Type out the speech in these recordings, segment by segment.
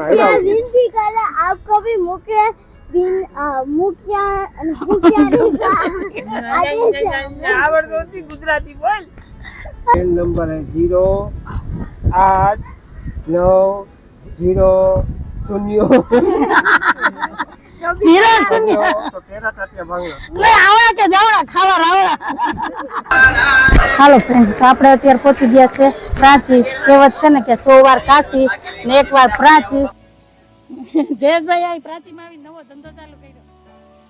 कृपया विनती करे आपको भी मुख्य मुखिया आवड़ती गुजराती बोल। नंबर है 0 8 9 0 0 0 0 તો 13 તાટિયા ભાંગો લે આવડા કે જાવડા ખાવા રાવડા હાલો ફ્રેન્ડ તો આપણે અત્યારે પહોંચી ગયા છે પ્રાચી કહેવત છે ને કે 100 વાર કાશી ને એક વાર પ્રાચી જયેશભાઈ આ પ્રાચીમાં આવી નવો ધંધો ચાલુ કર્યો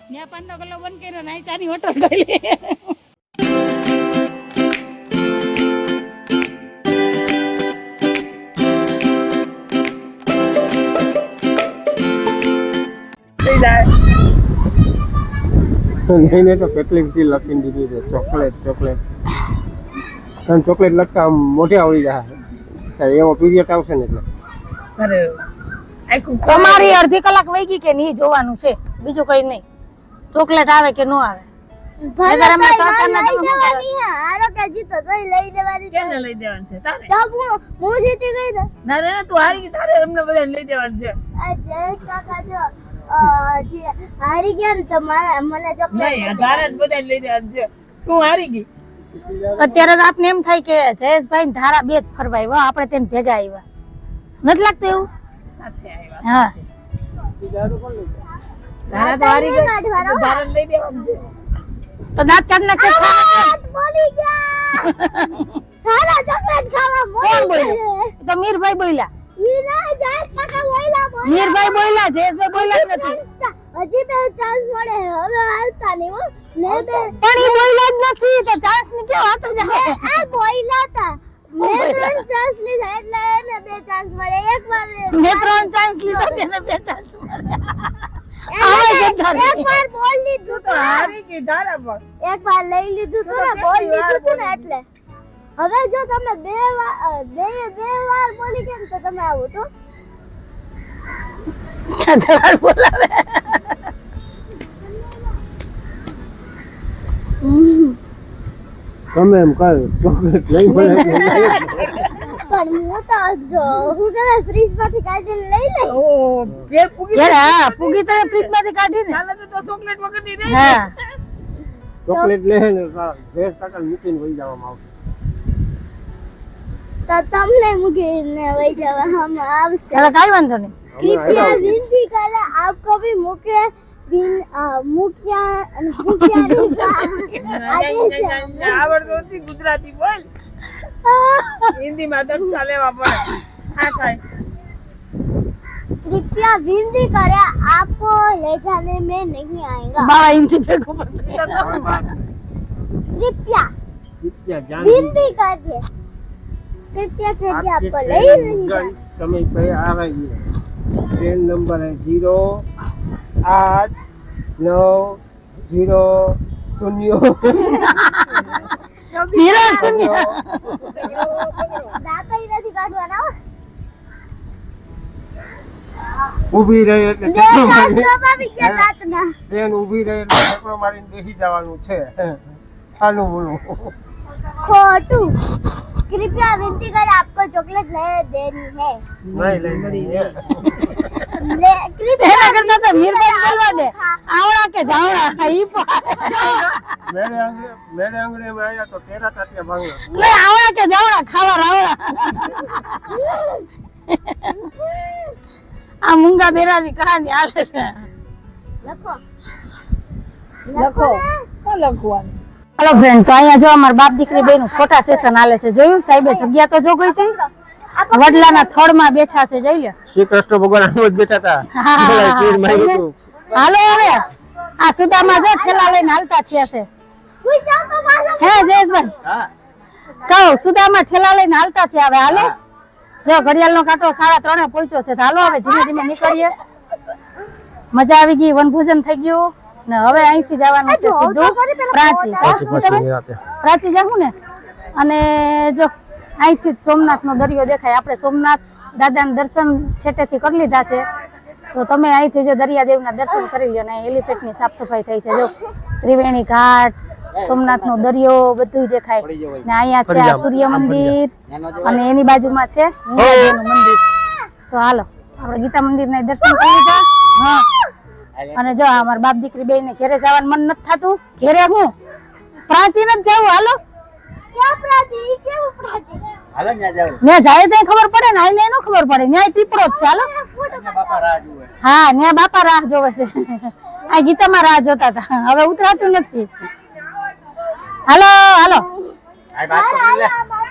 ત્યાં 5 કિલો બંધ કર્યો ને આ ચાની હોટલ કરી નહીં તો કેટલીક ચીજ લખીને દીધી છે ચોકલેટ ચોકલેટ લખતા આમ મોઢે આવડી જાય એવો પીરિયડ આવશે ને એટલે તમારી અડધી કલાક વહી ગઈ કે નહીં જોવાનું છે બીજું કઈ નહીં ચોકલેટ આવે કે ન આવે હારી ગયા ને તમારા મને તું હારી ગઈ અત્યારે તો આપને એમ થાય કે જયેશભાઈ ધારા બે જ ફરવા આવ્યા આપણે તેને ભેગા આવ્યા નથી લાગતું એવું હા ધારા તો હારી ગઈ ધારા લઈ દેવાનું છે તો દાંત કાઢ નાખે બોલી ગયા ધારા ચોકલેટ ખાવા કોણ બોલ્યું તો મીરભાઈ બોલ્યા મીરભાઈ બોલ્યા જયેશભાઈ બોલ્યા નથી હજી બે ચાન્સ મળે હવે હાલતા નહીં હો ને બે પણ ઈ બોલ્યા જ નથી તો ચાન્સ ની કેવો હતો જાય આ બોલ્યા હતા મેં 3 ચાન્સ લીધા એટલે એને 2 ચાન્સ મળે એક વાર મેં 3 ચાન્સ લીધા તેને 2 ચાન્સ મળ્યા એક વાર બોલ લીધું તો હારી ગઈ ધારા પર એક વાર લઈ લીધું તો ને બોલ લીધું તો ને એટલે હવે જો તમે બે વાર બોલી કેમ તો તમે આવો તો ધારા બોલાવે તમે એમ કહો ચોકલેટ નહીં મળે પણ હું તો જો હું કે ફ્રીજ માંથી કાઢીને લઈ લઈ ઓ કે પૂગી હા પૂગી તો ફ્રીજ માંથી કાઢીને ચાલે તો ચોકલેટ વગર ની રહે હા ચોકલેટ લે ને 10% મૂકીને વહી જવામાં આવશે તો તમને મૂકીને વહી જવા હમ આવશે ચાલો કાઈ વાંધો નહીં कृपया विनती करे आपको भी मुख्य आवड़ती गुजराती बोल हिंदी में दस साले वापस हाँ खाए कृपया विनती करे आपको ले जाने में नहीं आएगा बाबा हिंदी पे को कृपया જાન विनती करिए कृपया करिए आपको ले नहीं जाए समय पे आ रही है ट्रेन नंबर है 0 8 9 0 0 જીરો શૂન્ય દાંત ઈ નથી કાઢવાના ઊભી રહી એટલે બે ચાન્સ દબાવી ગયા દાંતના ટ્રેન ઊભી રહી એટલે ઠેકડો મારીને બેસી જવાનું છે ચાલુ બોલો खोटू कृपया विनती करे आपको चॉकलेट ले देनी है નહીં લઈ ले कृपया એના કરતા તો મીરભાઈ બોલવા દે આવડા કે જાવડા ઈ मेरे अंगड़े में आया तो 13 ताटिया भांगा લે આવડા કે જાવડા ખાવા રાવડા આ મૂંગા બેરાની કહાની હાલે છે લખો લખો શું લખવાનું હેલો ફ્રેન્ડ તો અહીંયા જો અમાર બાપ દીકરી બેનું ફોટા સેશન હાલે છે જોયું સાહેબે જગ્યા તો જો ગઈ હતી વડલાના થડમાં બેઠા છે જોઈ લે શ્રી કૃષ્ણ ભગવાન આમ જ બેઠા હતા હાલો હવે આ સુદામાં જો થેલા લઈને હાલતા થયા છે કોઈ જાવ તો પાછો હે જયેશભાઈ હા કહો સુદામાં થેલા લઈને હાલતા થયા હવે હાલો જો ઘડિયાળનો કાંટો 3:30 પહોંચ્યો છે તો હાલો હવે ધીમે ધીમે નીકળીએ મજા આવી ગઈ વનભોજન થઈ ગયું ને હવે અહીંથી જવાનું છે સીધું પ્રાચી પ્રાચી જાવું ને અને જો અહીંથી સોમનાથનો દરિયો દેખાય આપણે સોમનાથ દાદાના દર્શન છેટેથી કરી લીધા છે તો તમે અહીંથી જો દરિયાદેવના દર્શન કરી લ્યો ને એલિફેન્ટની સાફ સફાઈ થઈ છે જો ત્રિવેણી ઘાટ સોમનાથનો દરિયો બધું દેખાય ને અહીંયા છે આ સૂર્ય મંદિર અને એની બાજુમાં છે હિંગળાજીનું મંદિર તો હાલો આપણે ગીતા મંદિરના દર્શન કરી લીધા. હા અને જો અમારા બાપ દીકરી બે ને ઘેરે જવાનું મન નથી થતું. ઘેરે હું પ્રાચીન જ જાવું. હાલો ક્યાં પ્રાચી કેવું પ્રાચી હાલો ન્યા જાવ ત્યાં જાય તો ખબર પડે ને. આઈને નો ખબર પડે. ન્યાય પીપળો જ છે. હાલો બાપા રાહ જુએ હા ન્યા બાપા રાહ જોવે છે. આ ગીતામાં રાહ જોતા હતા. હવે ઉતરાતું નથી. હાલો હાલો આ વાત કરી લે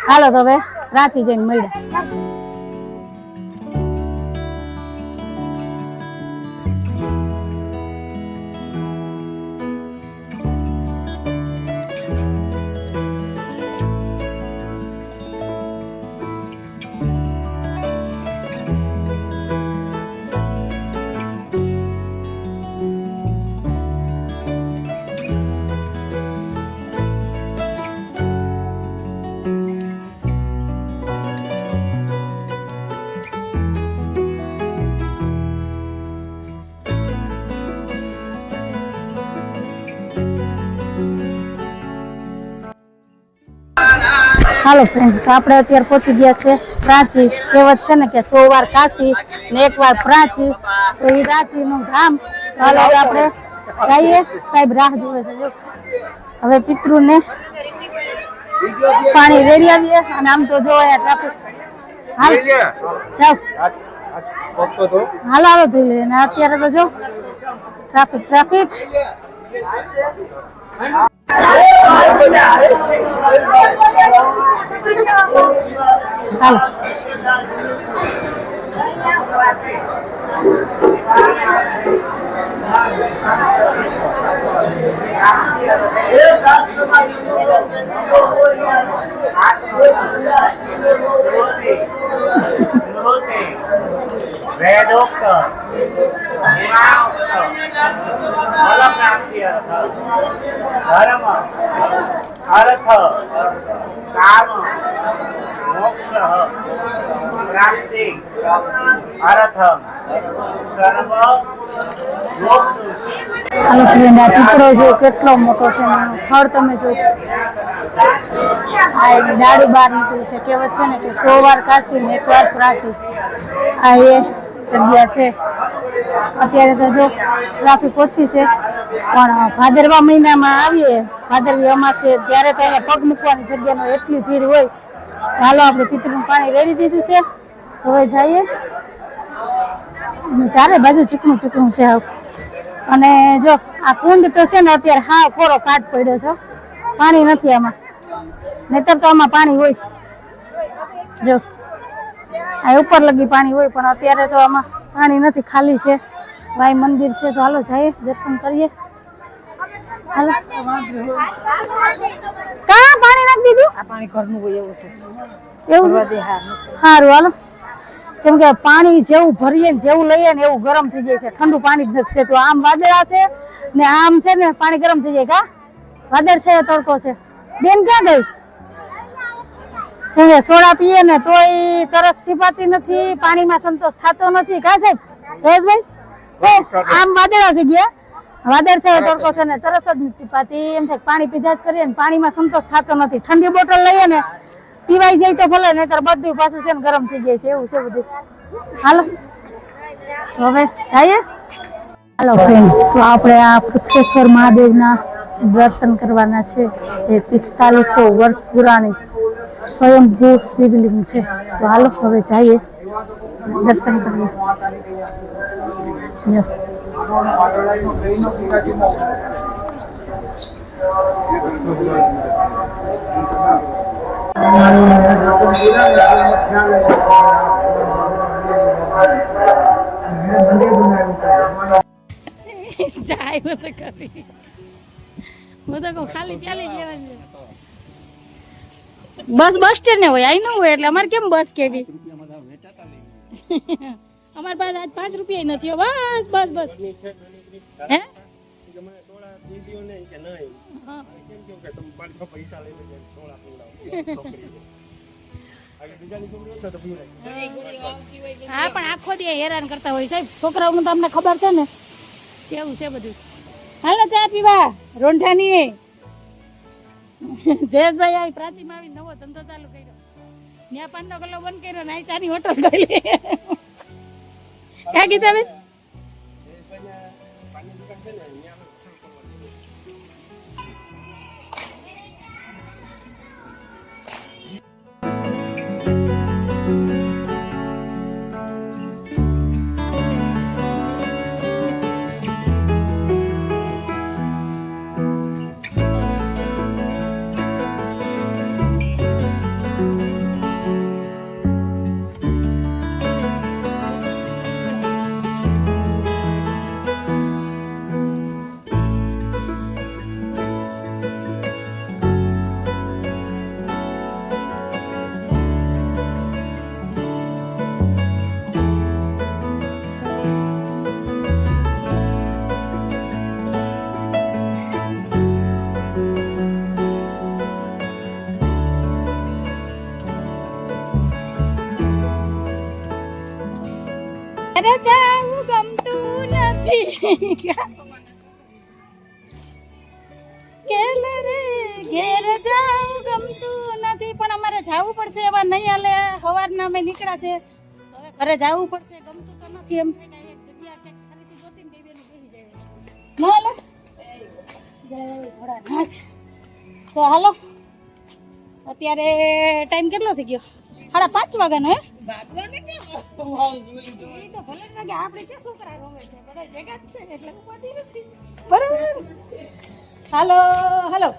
હાલો તો હવે રાંચી જઈને મળ્યા. હાલો ફ્રેન્ડ તો આપણે અત્યારે પહોંચી ગયા છે પ્રાચી. કહેવત છે ને કે 100 વાર કાશી ને 1 વાર પ્રાચી. તો એ રાંચી નું ધામ. તો હાલો હવે આપણે જઈએ. સાહેબ રાહ જોવે છે. જો હવે પિતૃ ને પાણી રેડી આવીએ. અને આમ તો જો અહીંયા ટ્રાફિક. હાલ જાઓ હાલો હાલો ધોઈ લઈએ. ને અત્યારે તો જો ટ્રાફિક હાલો હાલો ફ્રેન્ડ આ પીપળો જો કેટલો મોટો છે. થડ તમે જો આ એની ડાળી બહાર નીકળી છે. કહેવત છે ને કે 100 વાર કાશી ને 1 વાર પ્રાચી. આ એ જગ્યા છે. અત્યારે તો જો ટ્રાફિક ઓછી છે પણ ભાદરવા મહિનામાં આવીએ ભાદરવી અમાસે ત્યારે તો અહીંયા પગ મૂકવાની જગ્યાનો એટલી ભીડ હોય. હાલો આપણે પિતૃનું પાણી રેડી દીધું છે. હવે જઈએ. ચારે બાજુ ચીકણું ચીકણું છે. અને જો આ કુંડ તો છે ને અત્યારે હાવ કોરો કાટ પડ્યો છે. પાણી નથી આમાં. નહીતર તો આમાં પાણી હોય. જો આ ઉપર લગી પાણી હોય પણ અત્યારે તો આમાં પાણી નથી. ખાલી છે. ભાઈ મંદિર છે તો હાલો જઈએ દર્શન કરીએ. હાલો કા પાણી નાખી દીધું. આ પાણી ઘરનું હોય એવું છે. એવું સારું હાલો. કેમ કે પાણી જેવું ભરીએ ને જેવું લઈએ ને એવું ગરમ થઈ જાય છે. ઠંડુ પાણી જ નથી રહેતું. આમ વાદળા છે ને આમ છે ને પાણી ગરમ થઈ જાય. કા વાદળ છે તડકો છે. બેન ક્યાં ગઈ? કેમ કે સોડા પીએ ને તોય તરસ છીપાતી નથી. પાણીમાં સંતોષ થતો નથી. કા સાહેબ જયેશભાઈ આમ વાદળા થઈ ગયા. વાદળ છે તડકો છે ને તરસ જ નથી છીપાતી. એમ થાય પાણી પીધા જ કરીએ ને પાણીમાં સંતોષ થતો નથી. ઠંડી બોટલ લઈએ ને પીવાઈ જાય તો ભલે નહીતર બધું પાછું છે ને ગરમ થઈ જાય છે. એવું છે બધું. હાલો હવે જઈએ. હાલો ફ્રેન્ડ તો આપણે આ પૃથ્વેશ્વર મહાદેવના દર્શન કરવાના છે. જે 4500 વર્ષ પુરાણી સ્વયંભૂ શિવલિંગ છે. તો હાલો હવે જઈએ દર્શન કરીએ. જાય હું તો કરી હું તો ખાલી ચાલી જવાની. બસ સ્ટેન્ડ ને હોય આઈ ન હોય એટલે અમારે કેમ બસ કેવી. અમારી પાસે આજ 5 રૂપિયા નથી. બસ હે હા પણ આખો દી હેરાન કરતા હોય સાહેબ. છોકરાઓનું તો અમને ખબર છે ને કેવું છે બધું. હાલો ચા પીવા રોંઢાની. જયેશભાઈ આવી પ્રાચીમાં આવી નવો ધંધો ચાલુ કર્યો. ત્યાં 5 ગલ્લો બંધ કર્યો ને ચાની હોટલ કરી. ક્યાં ગીતાબેન? ઘરે જાવું ગમતું નથી કેલે રે ઘેર જાવું ગમતું નથી પણ અમારે જાવું પડશે એવા નહીં હાલે સવારના અમે નીકળ્યા છે હવે ઘરે જાવું પડશે ગમતું તો નથી એમ થાય કે એક જગ્યા ક્યાંક ખાલીથી જોતીને બે બેનું બેસી જાય ના હાલે જય ઘોડા નાચ તો હાલો અત્યારે ટાઈમ કેટલો થઈ ગયો 5:30 વાગ્યાનો હે ભાગવાને કેમ ઈ તો ભલે જ લાગે આપણે ક્યાં છોકરા રોવે છે બધા ભેગા જ છે એટલે ઉપાધિ નથી બરાબર હાલો હાલો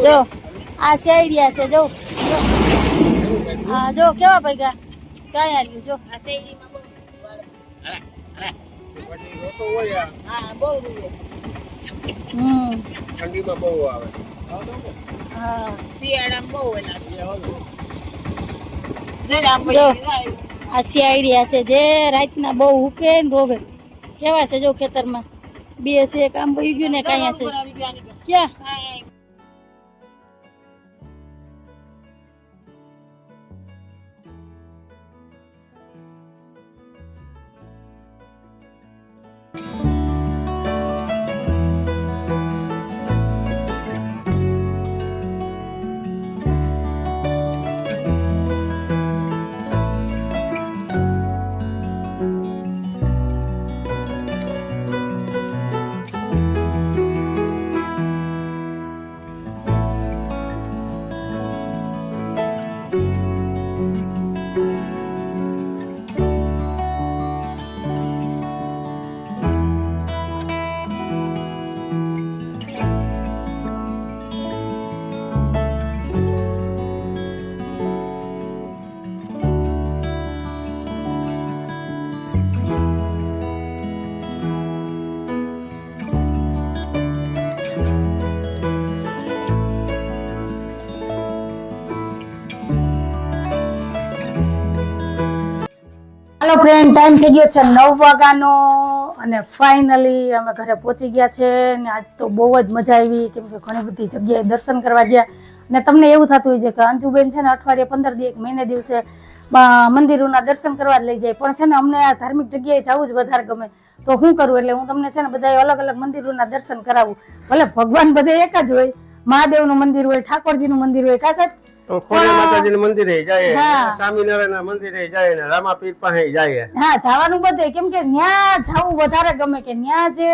જો આ શેરડિયા છે જો હા જો કેવા ભેગા ક્યાં આવ્યું જો આ શેરડીમાં બહુ રોતો હોય આ. હા બહુ રૂવે ઠંડીમાં બહુ આવે. હા શિયાળામાં બહુ એલા જો આ શેરડિયા છે જે રાતના બહુ ઉકે ને રોવે કેવા છે જો ખેતરમાં બે છે કામ વહી ગયું ને કાંઈ છે ક્યાં હેલો ફ્રેન્ડ ટાઈમ થઈ ગયો છે 9 વાગ્યાનો અને ફાઇનલી અમે ઘરે પહોંચી ગયા છે ને આજ તો બહુ જ મજા આવી કેમ કે ઘણી બધી જગ્યાએ દર્શન કરવા ગયા અને તમને એવું થતું હોય છે કે અંજુબેન છે ને અઠવાડિયે 15 દી એક મહિને દિવસે મંદિરોના દર્શન કરવા જ લઈ જાય પણ છે ને અમને આ ધાર્મિક જગ્યાએ જવું જ વધારે ગમે તો શું કરું એટલે હું તમને છે ને બધા અલગ અલગ મંદિરોના દર્શન કરાવું ભલે ભગવાન બધે એક જ હોય મહાદેવનું મંદિર હોય ઠાકોરજીનું મંદિર હોય કા સાહેબ ખોડિયાર માતાજીના મંદિરે જાય હા. સ્વામિનારાયણના મંદિરે જાય ને રામાપીર પાસે જાય. હા જવાનું બધે કેમ કે ત્યાં જવું વધારે ગમે કે ત્યાં જે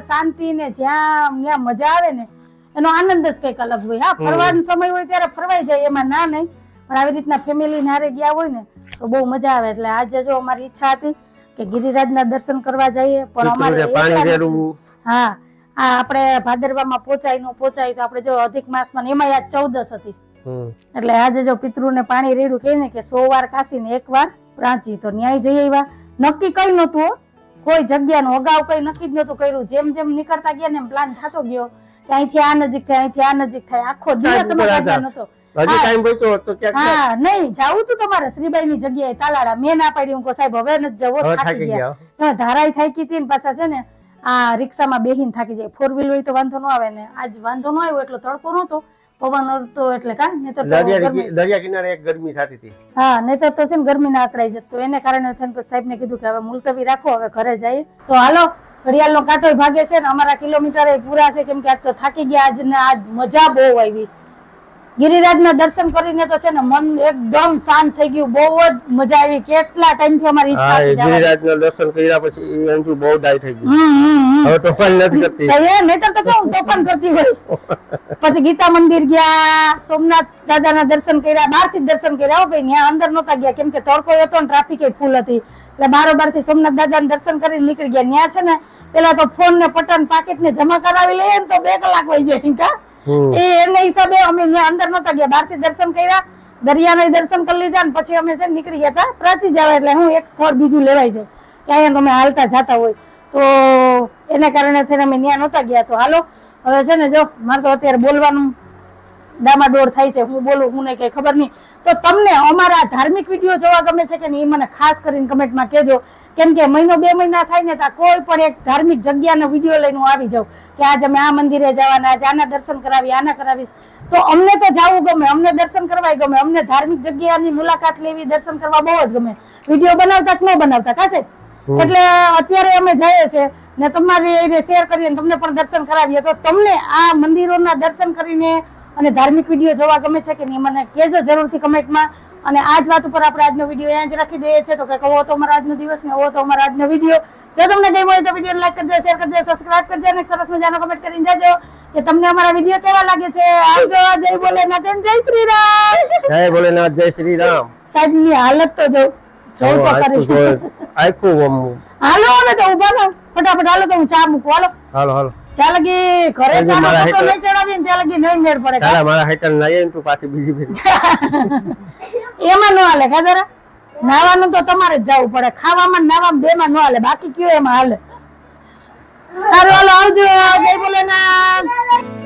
શાંતિ ને જ્યાં મજા આવે ને એનો આનંદ જ કંઈક અલગ હોય હા ફરવાનો સમય હોય ત્યારે ફરવાઈ જાય એમાં ના નહીં પણ આવી રીતના ફેમિલી નારે ગયા હોય ને તો બહુ મજા આવે એટલે આજે જો અમારી ઈચ્છા હતી કે ગિરિરાજના દર્શન કરવા જઈએ પણ અમારે પાણી રેડવું. હા આ આપણે ભાદરવામાં પહોંચાય ન પહોંચાય તો આપણે જો અધિક માસમાં એમાં આજ 14 હતી એટલે આજે જો પિતૃને પાણી રેડ્યું કે ને કે 100 વાર કાશી ને 1 વાર પ્રાંચી તો ન્યાય જઈ આવ્યા નક્કી કઈ નતું કોઈ જગ્યાનું અગાઉ કઈ નક્કી જ નતું કર્યું જેમ જેમ નીકળતા ગયા ને એમ પ્લાન થતો ગયો કે અહીંથી આ નજીક થાય અહીંથી આ નજીક થાય આખો દિવસ અમે કાઢ્યો નતો હજી ટાઈમ બચ્યો હોત તો ક્યાંક હા નહીં જાવું તું તમારે શ્રીબાઈ ની જગ્યાએ તાલાડા મેં ના પાડી હું કહું સાહેબ હવે નથી જવો હવે થાકી થાકી ગયા હવે ધારાઈ થાકી હતી ને પાછા છે ને આ રિક્ષામાં બેહીને થાકી જાય 4 વ્હીલ હોય તો વાંધો ન આવે ને આજ વાંધો ન આવ્યો એટલો તડકો નતો પવન હતો એટલે કા નહીતર તો દરિયા કિનારે એક ગરમી થતી હતી. હા નહીતર તો છે ને ગરમી ના આકડાઈ જતો તો એને કારણે છે ને પછી સાહેબ ને કીધું કે હવે મુલતવી રાખો હવે ઘરે જઈએ તો હાલો ઘડિયાળનો કાંટો ભાગે છે ને અમારા કિલોમીટર પૂરા છે કેમ કે આજ તો થાકી ગયા આજ ને આજ મજા બહુ આવી ગિરિરાજના દર્શન કરીને તો છે ને મન એકદમ શાંત થઈ ગયું બહુ જ મજા આવી કેટલા ટાઈમ થી અમારી ઈચ્છા હતી જવાની. ગિરિરાજના દર્શન કર્યા પછી અંજુ બહુ ડાય થઈ ગઈ. હવે તોફાન નથી કરતી. નહીતર તો કેવું તોફાન કરતી હોય પછી ગીતા મંદિર ગયા સોમનાથ દાદાના દર્શન કર્યા બહારથી જ દર્શન કર્યા હો ભાઈ ત્યાં અંદર નતા ગયા કેમ કે તડકો હતો ને ટ્રાફિક ફૂલ હતી એટલે બારોબાર થી સોમનાથ દાદાના દર્શન કરીને નીકળી ગયા ત્યાં છે ને પેલા તો ફોન ને પટન પાકીટ ને જમા કરાવી લઈએ ને તો 2 કલાક વહી જાય કા એને હિસાબે અમે અંદર નતા ગયા બહારથી દર્શન કર્યા દરિયાના દર્શન કરી લીધા ને પછી અમે છે નીકળી ગયા હતા પ્રાચી જવા એટલે હું એક સ્થળ બીજું લેવાય છે કે અહીંયા તમે હાલતા જાતા હોય તો એને કારણે થઈને અમે ત્યાં નતા ગયા તો હાલો હવે છે ને જો મારે તો અત્યારે બોલવાનું ડામાડોળ થાય છે હું બોલું હું ને કઈ ખબર નહીં તો તમને અમારા ધાર્મિક વિડીયો જોવા ગમે છે કે નહીં એ મને ખાસ કરીને કમેન્ટમાં કહેજો કેમ કે 1 2 મહિના થાય ને તો કોઈ પણ એક ધાર્મિક જગ્યાનો વિડીયો લઈને હું આવી જાઉં કે આજ અમે આ મંદિરે જવાના આજ આના દર્શન કરાવી આના કરાવીશ તો અમને તો જવું ગમે અમને દર્શન કરવા ગમે અમને ધાર્મિક જગ્યાની મુલાકાત લેવી દર્શન કરવા બહુ જ ગમે વિડીયો બનાવતા કે ન બનાવતા કાશે એટલે અત્યારે અમે જઈએ છે ને તમારી એને શેર કરીએ તમને પણ દર્શન કરાવીએ તો તમને આ મંદિરોના દર્શન કરીને અને ધાર્મિક વિડીયો જોવા ગમે છે કે નહીં મને કહેજો જરૂરથી કમેન્ટમાં અને આ જ વાત ઉપર આપણે આજનો વિડીયો અહીંયા જ રાખી દઈએ છીએ તો કે કહો તો અમારો આજનો દિવસ ને એવો તો અમારો આજનો વિડીયો જો તમને ગમ્યો હોય તો વિડીયો લાઈક કરજો શેર કરજો સબસ્ક્રાઇબ કરજો અને સરસ મજાનો કમેન્ટ કરીને જાજો કે તમને અમારા વિડીયો કેવા લાગે છે આવજો જય ભોલેનાથ જય શ્રી રામ જય ભોલેનાથ જય શ્રી રામ. સાહેબની હાલત તો જો જોઉં તો ખરી આખું હાલો હવે તો ઉભા થાવ ફટાફટ હાલો તો હું ચા મૂકું હાલો હાલો હાલો ચા લગી ઘરે ચા નો કટો નહીં ચડાવી ને ત્યાં લગી નહીં મેળ પડે તારા મારા હેઠળ નાઈએ ને તું પાછી બીજી ફેરી એમાં નો હાલે કાદરા નાવાનું તો તમારે જ જવું પડે ખાવામાં ને નાવામાં બેમાં નો હાલે બાકી કયો એમાં હાલે સારું હાલો આવજો જય ભોલેનાથ.